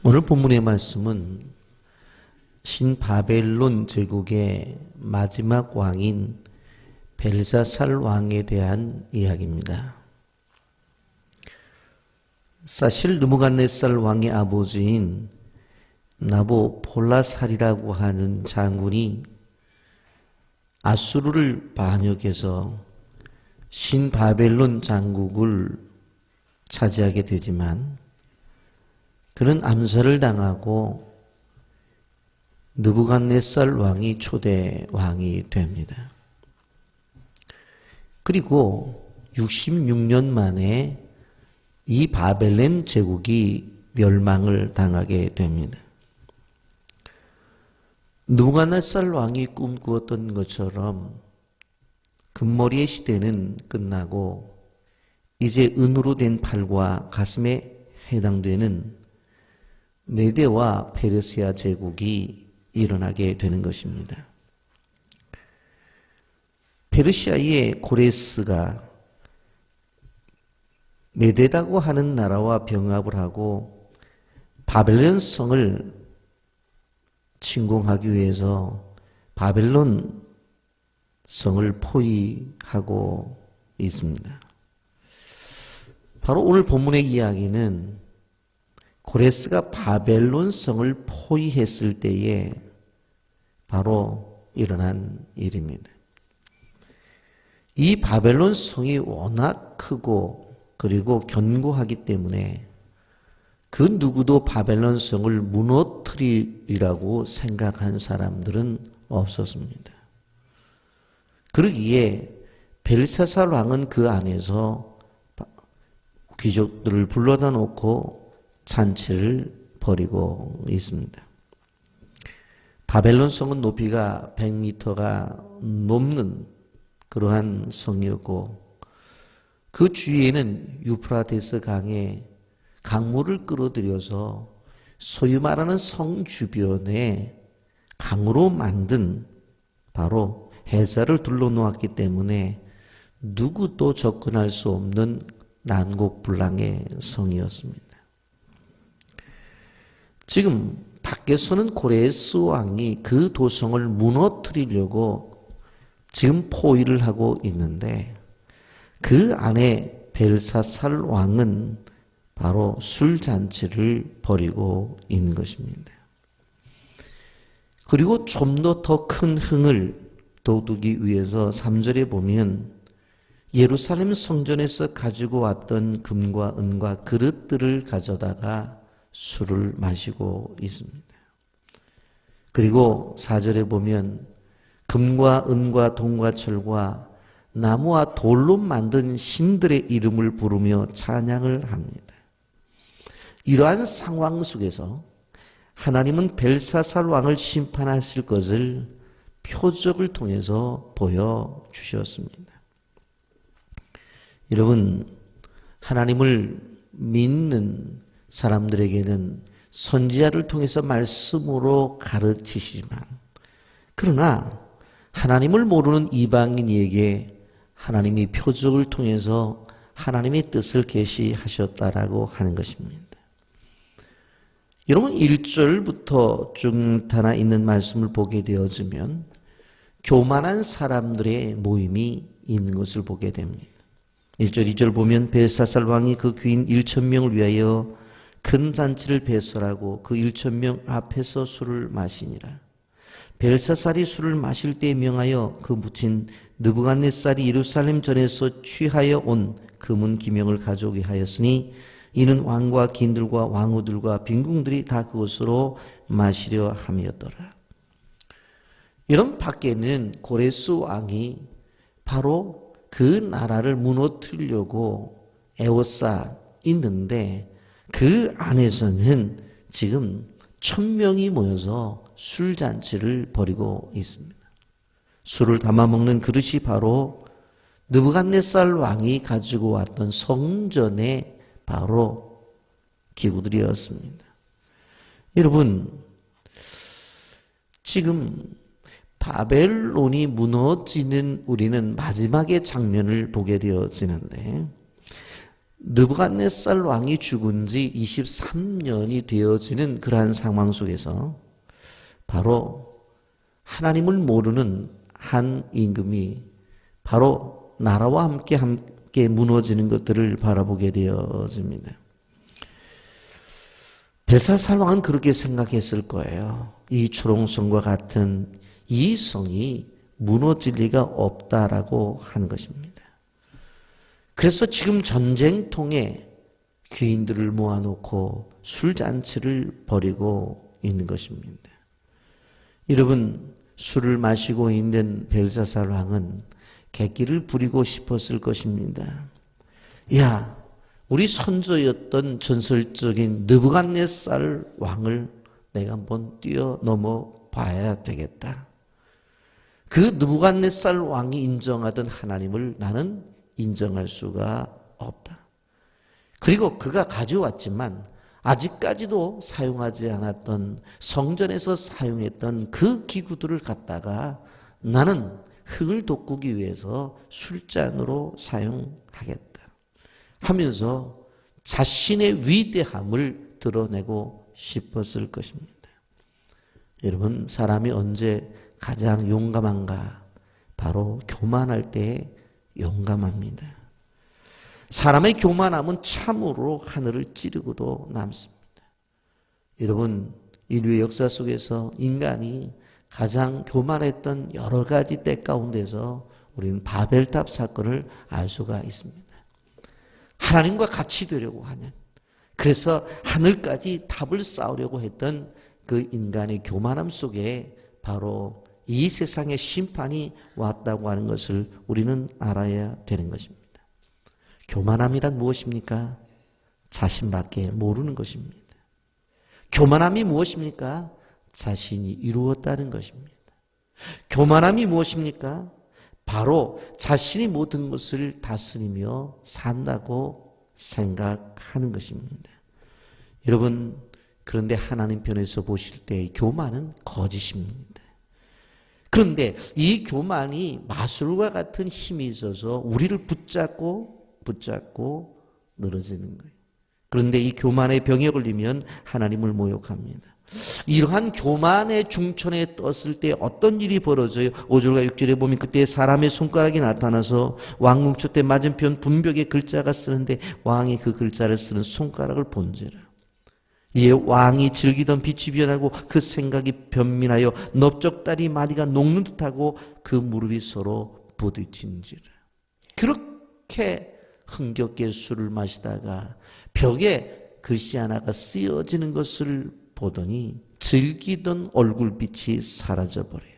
오늘 본문의 말씀은 신바벨론 제국의 마지막 왕인 벨사살 왕에 대한 이야기입니다. 사실 느부갓네살 왕의 아버지인 나보폴라살이라고 하는 장군이 아수르를 반역해서 신바벨론 장국을 차지하게 되지만 그는 암살을 당하고 느부갓네살 왕이 초대 왕이 됩니다. 그리고 66년 만에 이 바벨론 제국이 멸망을 당하게 됩니다. 느부갓네살 왕이 꿈꾸었던 것처럼 금머리의 시대는 끝나고 이제 은으로 된 팔과 가슴에 해당되는 메데와 페르시아 제국이 일어나게 되는 것입니다. 페르시아의 고레스가 메데라고 하는 나라와 병합을 하고 바벨론 성을 침공하기 위해서 바벨론 성을 포위하고 있습니다. 바로 오늘 본문의 이야기는 고레스가 바벨론 성을 포위했을 때에 바로 일어난 일입니다. 이 바벨론 성이 워낙 크고 그리고 견고하기 때문에 그 누구도 바벨론 성을 무너뜨리리라고 생각한 사람들은 없었습니다. 그러기에 벨사살 왕은 그 안에서 귀족들을 불러다 놓고 잔치를 벌이고 있습니다. 바벨론 성은 높이가 100m가 넘는 그러한 성이었고 그 주위에는 유프라테스 강에 강물을 끌어들여서 소위 말하는 성 주변에 강으로 만든 바로 해자를 둘러놓았기 때문에 누구도 접근할 수 없는 난곡불락의 성이었습니다. 지금 밖에서는 고레스 왕이 그 도성을 무너뜨리려고 지금 포위를 하고 있는데 그 안에 벨사살 왕은 바로 술잔치를 벌이고 있는 것입니다. 그리고 좀 더 큰 흥을 돋우기 위해서 3절에 보면 예루살렘 성전에서 가지고 왔던 금과 은과 그릇들을 가져다가 술을 마시고 있습니다. 그리고 4절에 보면 금과 은과 동과 철과 나무와 돌로 만든 신들의 이름을 부르며 찬양을 합니다. 이러한 상황 속에서 하나님은 벨사살 왕을 심판하실 것을 표적을 통해서 보여주셨습니다. 여러분, 하나님을 믿는 사람들에게는 선지자를 통해서 말씀으로 가르치시지만 그러나 하나님을 모르는 이방인에게 하나님이 표적을 통해서 하나님의 뜻을 계시하셨다라고 하는 것입니다. 여러분 1절부터 쭉 나타나 있는 말씀을 보게 되어지면 교만한 사람들의 모임이 있는 것을 보게 됩니다. 1절, 2절 보면 벨사살 왕이 그 귀인 1,000명을 위하여 큰 잔치를 배설하고 그 1,000명 앞에서 술을 마시니라. 벨사살이 술을 마실 때에 명하여 그 묻힌 느부갓네살이 예루살렘 전에서 취하여 온 금은 기명을 가져오게 하였으니 이는 왕과 기인들과 왕후들과 빈궁들이 다 그것으로 마시려 함이었더라. 이런 밖에는 고레스 왕이 바로 그 나라를 무너뜨리려고 애워싸 있는데 그 안에서는 지금 1,000명이 모여서 술잔치를 벌이고 있습니다. 술을 담아먹는 그릇이 바로 느부갓네살 왕이 가지고 왔던 성전의 바로 기구들이었습니다. 여러분, 지금 바벨론이 무너지는 우리는 마지막의 장면을 보게 되어지는데 느부갓네살 왕이 죽은 지 23년이 되어지는 그러한 상황 속에서 바로 하나님을 모르는 한 임금이 바로 나라와 함께 무너지는 것들을 바라보게 되어집니다. 벨사살 왕은 그렇게 생각했을 거예요. 이 초롱성과 같은 이 성이 무너질 리가 없다라고 한 것입니다. 그래서 지금 전쟁통에 귀인들을 모아놓고 술잔치를 벌이고 있는 것입니다. 여러분, 술을 마시고 있는 벨사살 왕은 객기를 부리고 싶었을 것입니다. 야, 우리 선조였던 전설적인 느부갓네살 왕을 내가 한번 뛰어넘어 봐야 되겠다. 그 느부갓네살 왕이 인정하던 하나님을 나는 인정할 수가 없다. 그리고 그가 가져왔지만 아직까지도 사용하지 않았던 성전에서 사용했던 그 기구들을 갖다가 나는 흙을 돋구기 위해서 술잔으로 사용하겠다 하면서 자신의 위대함을 드러내고 싶었을 것입니다. 여러분, 사람이 언제 가장 용감한가? 바로 교만할 때 용감합니다. 사람의 교만함은 참으로 하늘을 찌르고도 남습니다. 여러분, 인류의 역사 속에서 인간이 가장 교만했던 여러 가지 때 가운데서 우리는 바벨탑 사건을 알 수가 있습니다. 하나님과 같이 되려고 하는, 그래서 하늘까지 탑을 쌓으려고 했던 그 인간의 교만함 속에 바로 이 세상의 심판이 왔다고 하는 것을 우리는 알아야 되는 것입니다. 교만함이란 무엇입니까? 자신밖에 모르는 것입니다. 교만함이 무엇입니까? 자신이 이루었다는 것입니다. 교만함이 무엇입니까? 바로 자신이 모든 것을 다스리며 산다고 생각하는 것입니다. 여러분, 그런데 하나님 편에서 보실 때 교만은 거짓입니다. 그런데 이 교만이 마술과 같은 힘이 있어서 우리를 붙잡고 늘어지는 거예요. 그런데 이 교만의 병에 걸리면 하나님을 모욕합니다. 이러한 교만의 중천에 떴을 때 어떤 일이 벌어져요? 5절과 6절에 보면 그때 사람의 손가락이 나타나서 왕 뭉쳤대 맞은편 분벽에 글자가 쓰는데 왕이 그 글자를 쓰는 손가락을 본지라. 이에 왕이 즐기던 빛이 변하고 그 생각이 변민하여 넓적다리 마디가 녹는 듯하고 그 무릎이 서로 부딪힌지라. 그렇게 흥겹게 술을 마시다가 벽에 글씨 하나가 쓰여지는 것을 보더니 즐기던 얼굴빛이 사라져버려요.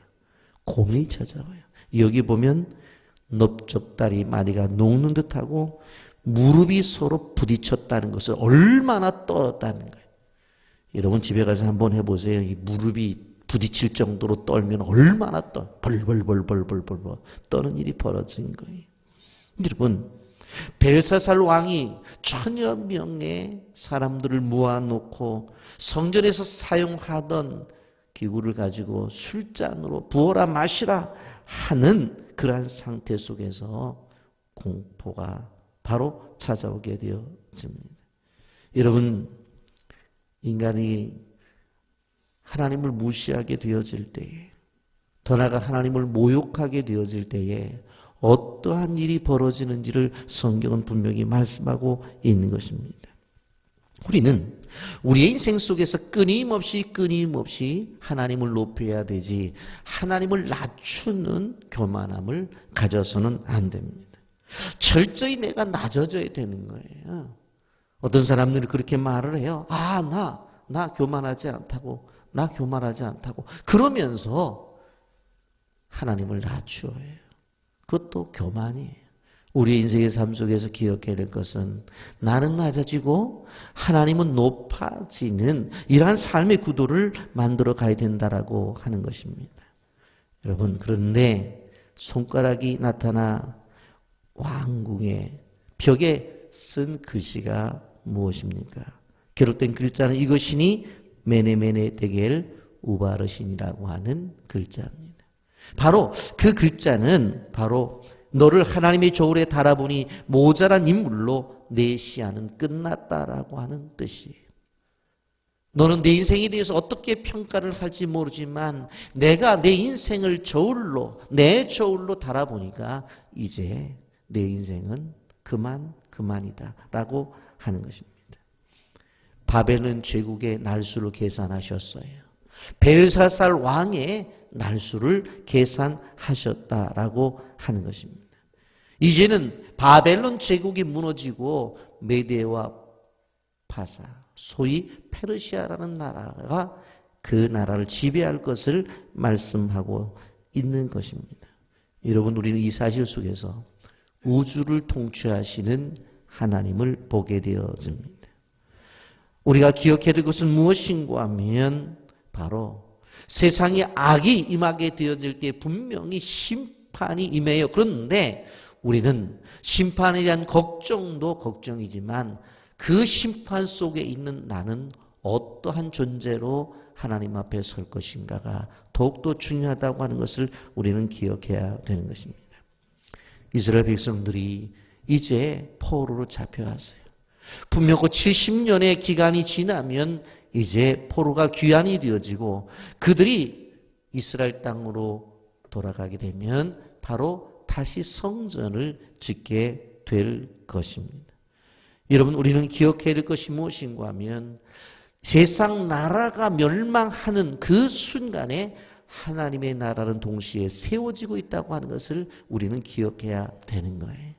고민이 찾아와요. 여기 보면 넓적다리 마디가 녹는 듯하고 무릎이 서로 부딪혔다는 것을 얼마나 떨었다는 거예요. 여러분 집에 가서 한번 해보세요. 이 무릎이 부딪힐 정도로 떨면 얼마나 벌벌벌벌벌벌 떠는 일이 벌어진 거예요. 여러분, 벨사살 왕이 1000여 명의 사람들을 모아놓고 성전에서 사용하던 기구를 가지고 술잔으로 부어라 마시라 하는 그러한 상태 속에서 공포가 바로 찾아오게 되어집니다. 여러분, 인간이 하나님을 무시하게 되어질 때에, 더 나아가 하나님을 모욕하게 되어질 때에 어떠한 일이 벌어지는지를 성경은 분명히 말씀하고 있는 것입니다. 우리는 우리의 인생 속에서 끊임없이 하나님을 높여야 되지 하나님을 낮추는 교만함을 가져서는 안 됩니다. 철저히 내가 낮아져야 되는 거예요. 어떤 사람들이 그렇게 말을 해요. 나 교만하지 않다고, 나 교만하지 않다고. 그러면서 하나님을 낮추어요. 그것도 교만이에요. 우리 인생의 삶 속에서 기억해야 될 것은 나는 낮아지고 하나님은 높아지는 이러한 삶의 구도를 만들어 가야 된다라고 하는 것입니다. 여러분, 그런데 손가락이 나타나 왕궁의 벽에 쓴 글씨가 무엇입니까? 기록된 글자는 이것이니 메네메네 데겔 우바르신이라고 하는 글자입니다. 바로 그 글자는 바로 너를 하나님의 저울에 달아보니 모자란 인물로 내 시야는 끝났다라고 하는 뜻이에요. 너는 내 인생에 대해서 어떻게 평가를 할지 모르지만 내가 내 인생을 내 저울로 달아보니까 이제 내 인생은 그만이다 라고 하는 것입니다. 바벨론 제국의 날수를 계산하셨어요. 벨사살 왕의 날수를 계산하셨다라고 하는 것입니다. 이제는 바벨론 제국이 무너지고 메데와 파사, 소위 페르시아라는 나라가 그 나라를 지배할 것을 말씀하고 있는 것입니다. 여러분, 우리는 이 사실 속에서 우주를 통치하시는 하나님을 보게 되어집니다. 우리가 기억해야 될 것은 무엇인가 하면 바로 세상에 악이 임하게 되어질 때 분명히 심판이 임해요. 그런데 우리는 심판에 대한 걱정도 걱정이지만 그 심판 속에 있는 나는 어떠한 존재로 하나님 앞에 설 것인가가 더욱더 중요하다고 하는 것을 우리는 기억해야 되는 것입니다. 이스라엘 백성들이 이제 포로로 잡혀왔어요. 분명 그 70년의 기간이 지나면 이제 포로가 귀환이 되어지고 그들이 이스라엘 땅으로 돌아가게 되면 바로 다시 성전을 짓게 될 것입니다. 여러분, 우리는 기억해야 될 것이 무엇인가 하면 세상 나라가 멸망하는 그 순간에 하나님의 나라는 동시에 세워지고 있다고 하는 것을 우리는 기억해야 되는 거예요.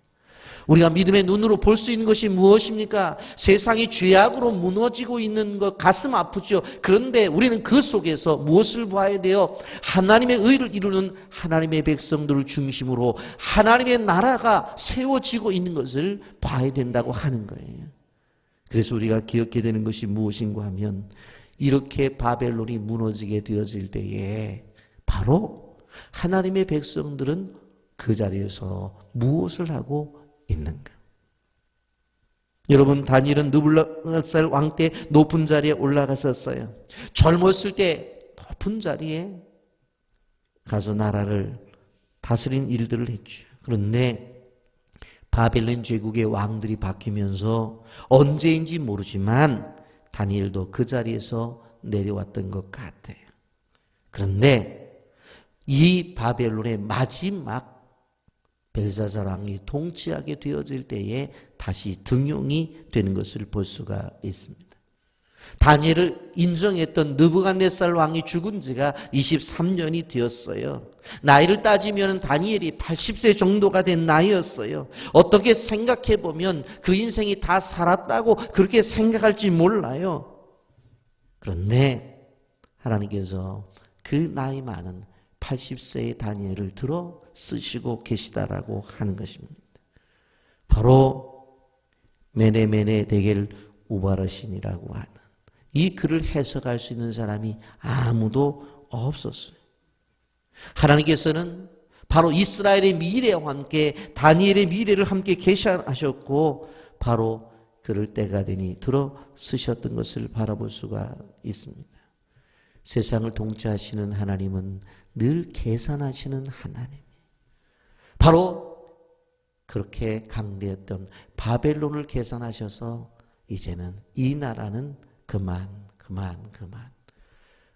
우리가 믿음의 눈으로 볼 수 있는 것이 무엇입니까? 세상이 죄악으로 무너지고 있는 것 가슴 아프죠. 그런데 우리는 그 속에서 무엇을 봐야 돼요? 하나님의 의를 이루는 하나님의 백성들을 중심으로 하나님의 나라가 세워지고 있는 것을 봐야 된다고 하는 거예요. 그래서 우리가 기억해야 되는 것이 무엇인가 하면 이렇게 바벨론이 무너지게 되어질 때에 바로 하나님의 백성들은 그 자리에서 무엇을 하고 있는가? 여러분, 다니엘은 느부갓네살 왕 때 높은 자리에 올라갔었어요. 젊었을 때 높은 자리에 가서 나라를 다스린 일들을 했죠. 그런데 바벨론 제국의 왕들이 바뀌면서 언제인지 모르지만 다니엘도 그 자리에서 내려왔던 것 같아요. 그런데 이 바벨론의 마지막 벨사살 왕이 통치하게 되어질 때에 다시 등용이 되는 것을 볼 수가 있습니다. 다니엘을 인정했던 느부갓네살 왕이 죽은 지가 23년이 되었어요. 나이를 따지면 다니엘이 80세 정도가 된 나이였어요. 어떻게 생각해 보면 그 인생이 다 살았다고 그렇게 생각할지 몰라요. 그런데 하나님께서 그 나이 많은 80세의 다니엘을 들어 쓰시고 계시다라고 하는 것입니다. 바로 메네메네 데겔 우바르신이라고 하는 이 글을 해석할 수 있는 사람이 아무도 없었어요. 하나님께서는 바로 이스라엘의 미래와 함께 다니엘의 미래를 함께 계시하셨고 바로 그럴 때가 되니 들어 쓰셨던 것을 바라볼 수가 있습니다. 세상을 통치하시는 하나님은 늘 계산하시는 하나님. 바로 그렇게 강대했던 바벨론을 계산하셔서 이제는 이 나라는 그만.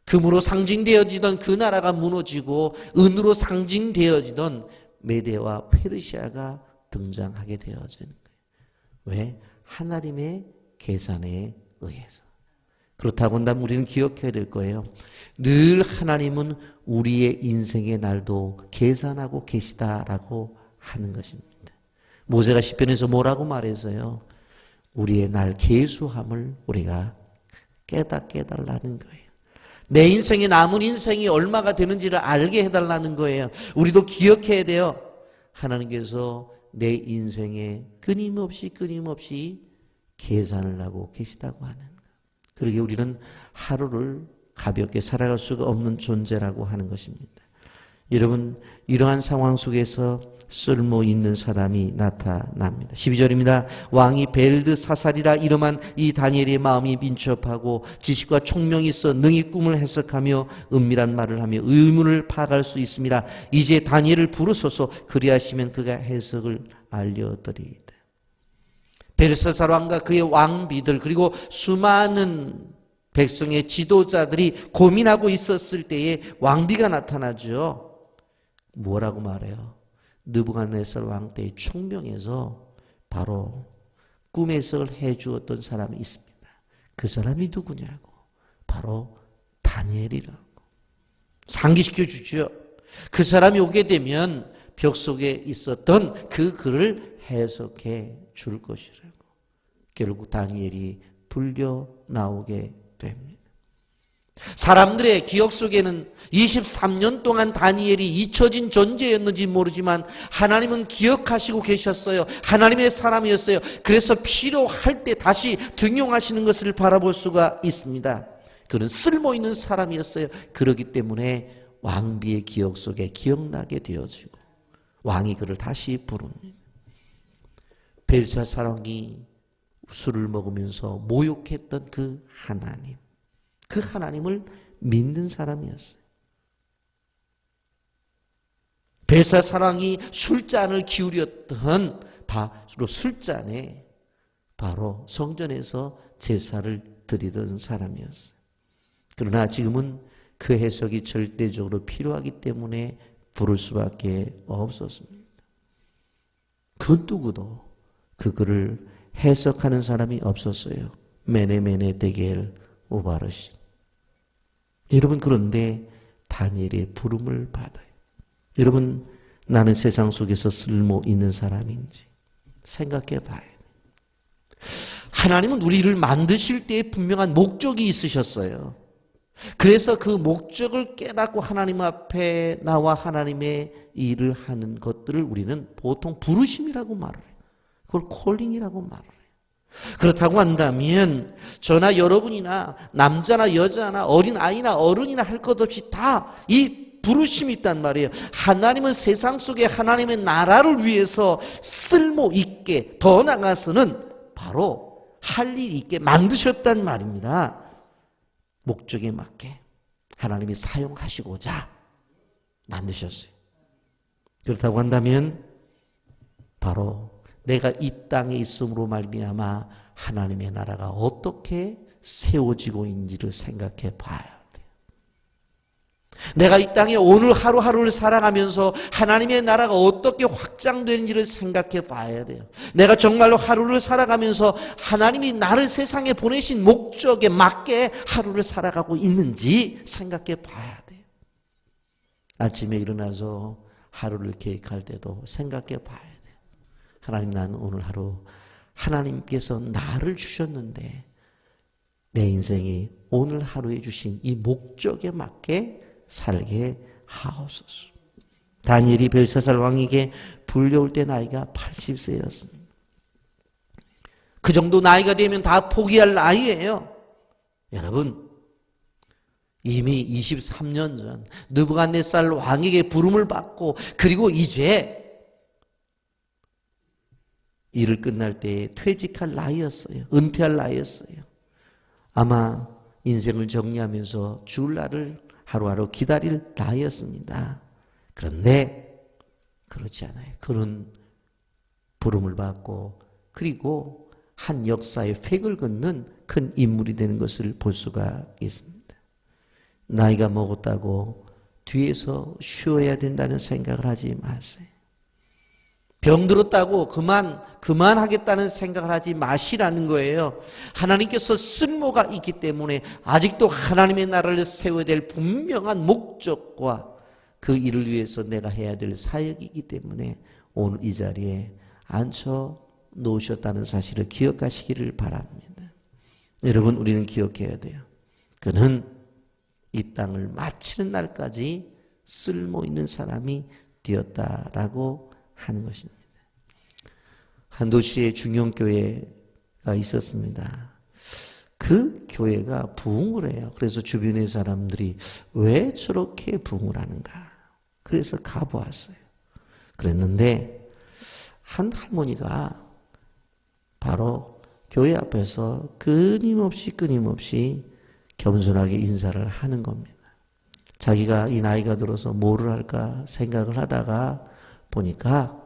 금으로 상징되어지던 그 나라가 무너지고 은으로 상징되어지던 메데와 페르시아가 등장하게 되어지는 거예요. 왜? 하나님의 계산에 의해서. 그렇다고 한다면 우리는 기억해야 될 거예요. 늘 하나님은 우리의 인생의 날도 계산하고 계시다라고 하는 것입니다. 모세가 시편에서 뭐라고 말했어요? 우리의 날 계수함을 우리가 깨닫게 해달라는 거예요. 내 인생의 남은 인생이 얼마가 되는지를 알게 해달라는 거예요. 우리도 기억해야 돼요. 하나님께서 내 인생에 끊임없이 계산을 하고 계시다고 하는 거예요. 그러게 우리는 하루를 가볍게 살아갈 수가 없는 존재라고 하는 것입니다. 여러분, 이러한 상황 속에서 쓸모 있는 사람이 나타납니다. 12절입니다. 왕이 벨드사살이라 이름한 이 다니엘의 마음이 민첩하고 지식과 총명이 있어 능히 꿈을 해석하며 은밀한 말을 하며 의문을 파악할 수 있습니다. 이제 다니엘을 부르소서. 그리하시면 그가 해석을 알려드리이다. 벨사살 왕과 그의 왕비들 그리고 수많은 백성의 지도자들이 고민하고 있었을 때에 왕비가 나타나죠. 뭐라고 말해요? 느부갓네살 왕 때의 총명에서 바로 꿈의 해석을 해주었던 사람이 있습니다. 그 사람이 누구냐고? 바로 다니엘이라고. 상기시켜 주죠. 그 사람이 오게 되면 벽 속에 있었던 그 글을 해석해 줄 것이라고. 결국 다니엘이 불려 나오게 됩니다. 사람들의 기억 속에는 23년 동안 다니엘이 잊혀진 존재였는지 모르지만 하나님은 기억하시고 계셨어요. 하나님의 사람이었어요. 그래서 필요할 때 다시 등용하시는 것을 바라볼 수가 있습니다. 그는 쓸모있는 사람이었어요. 그렇기 때문에 왕비의 기억 속에 기억나게 되어지고 왕이 그를 다시 부릅니다. 벨사살 왕이 술을 먹으면서 모욕했던 그 하나님, 그 하나님을 믿는 사람이었어요. 벨사살 왕이 술잔을 기울였던 바로 술잔에 바로 성전에서 제사를 드리던 사람이었어요. 그러나 지금은 그 해석이 절대적으로 필요하기 때문에 부를 수밖에 없었습니다. 그 누구도 그 글을 해석하는 사람이 없었어요. 메네메네 데겔 우바르신. 여러분, 그런데 다니엘의 부름을 받아요. 여러분, 나는 세상 속에서 쓸모 있는 사람인지 생각해 봐야 돼요. 하나님은 우리를 만드실 때에 분명한 목적이 있으셨어요. 그래서 그 목적을 깨닫고 하나님 앞에 나와 하나님의 일을 하는 것들을 우리는 보통 부르심이라고 말을 해요. 그걸 콜링이라고 말을 해요. 그렇다고 한다면 저나 여러분이나 남자나 여자나 어린아이나 어른이나 할 것 없이 다 이 부르심이 있단 말이에요. 하나님은 세상 속에 하나님의 나라를 위해서 쓸모 있게 더 나아가서는 바로 할 일이 있게 만드셨단 말입니다. 목적에 맞게 하나님이 사용하시고자 만드셨어요. 그렇다고 한다면 바로 내가 이 땅에 있음으로 말미암아 하나님의 나라가 어떻게 세워지고 있는지를 생각해 봐야 돼요. 내가 이 땅에 오늘 하루하루를 살아가면서 하나님의 나라가 어떻게 확장되는지를 생각해 봐야 돼요. 내가 정말로 하루를 살아가면서 하나님이 나를 세상에 보내신 목적에 맞게 하루를 살아가고 있는지 생각해 봐야 돼요. 아침에 일어나서 하루를 계획할 때도 생각해 봐야 돼요. 하나님, 나는 오늘 하루 하나님께서 나를 주셨는데 내 인생이 오늘 하루에 주신 이 목적에 맞게 살게 하옵소서. 다니엘이 벨사살 왕에게 불려올 때 나이가 80세였습니다. 그 정도 나이가 되면 다 포기할 나이예요. 여러분, 이미 23년 전 느부갓네살 왕에게 부름을 받고 그리고 이제 일을 끝날 때 퇴직할 나이였어요. 은퇴할 나이였어요. 아마 인생을 정리하면서 죽을 날을 하루하루 기다릴 나이였습니다. 그런데 그렇지 않아요. 그는 부름을 받고 그리고 한 역사의 획을 긋는 큰 인물이 되는 것을 볼 수가 있습니다. 나이가 먹었다고 뒤에서 쉬어야 된다는 생각을 하지 마세요. 병들었다고 그만하겠다는 생각을 하지 마시라는 거예요. 하나님께서 쓸모가 있기 때문에 아직도 하나님의 나라를 세워야 될 분명한 목적과 그 일을 위해서 내가 해야 될 사역이기 때문에 오늘 이 자리에 앉혀 놓으셨다는 사실을 기억하시기를 바랍니다. 여러분, 우리는 기억해야 돼요. 그는 이 땅을 마치는 날까지 쓸모 있는 사람이 되었다라고 하는 것입니다. 한 도시에 중형교회가 있었습니다. 그 교회가 부흥을 해요. 그래서 주변의 사람들이 왜 저렇게 부흥을 하는가? 그래서 가보았어요. 그랬는데 한 할머니가 바로 교회 앞에서 끊임없이 겸손하게 인사를 하는 겁니다. 자기가 이 나이가 들어서 뭐를 할까 생각을 하다가 보니까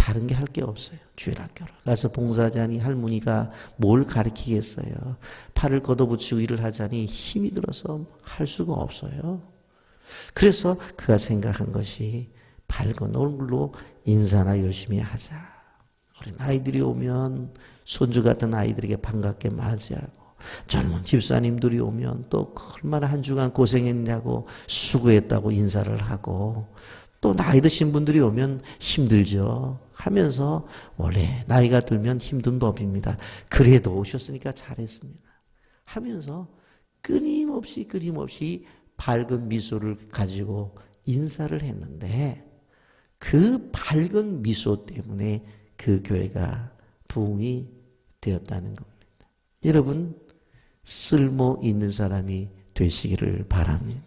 다른 게 할 게 없어요. 주일학교를 가서 봉사하자니 할머니가 뭘 가르치겠어요. 팔을 걷어붙이고 일을 하자니 힘이 들어서 할 수가 없어요. 그래서 그가 생각한 것이 밝은 얼굴로 인사나 열심히 하자. 어린 아이들이 오면 손주 같은 아이들에게 반갑게 맞이하고, 젊은 집사님들이 오면 또 얼마나 한 주간 고생했냐고 수고했다고 인사를 하고, 또 나이 드신 분들이 오면 힘들죠 하면서, 원래 나이가 들면 힘든 법입니다. 그래도 오셨으니까 잘했습니다 하면서 끊임없이 밝은 미소를 가지고 인사를 했는데, 그 밝은 미소 때문에 그 교회가 부흥이 되었다는 겁니다. 여러분, 쓸모 있는 사람이 되시기를 바랍니다.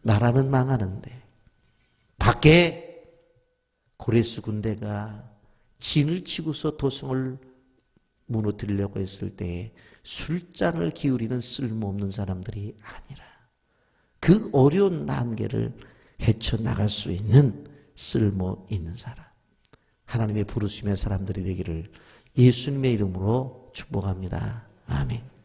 나라는 망하는데 밖에 고레스 군대가 진을 치고서 도성을 무너뜨리려고 했을 때 술잔을 기울이는 쓸모없는 사람들이 아니라 그 어려운 난계를 헤쳐나갈 수 있는 쓸모 있는 사람, 하나님의 부르심의 사람들이 되기를 예수님의 이름으로 축복합니다. 아멘.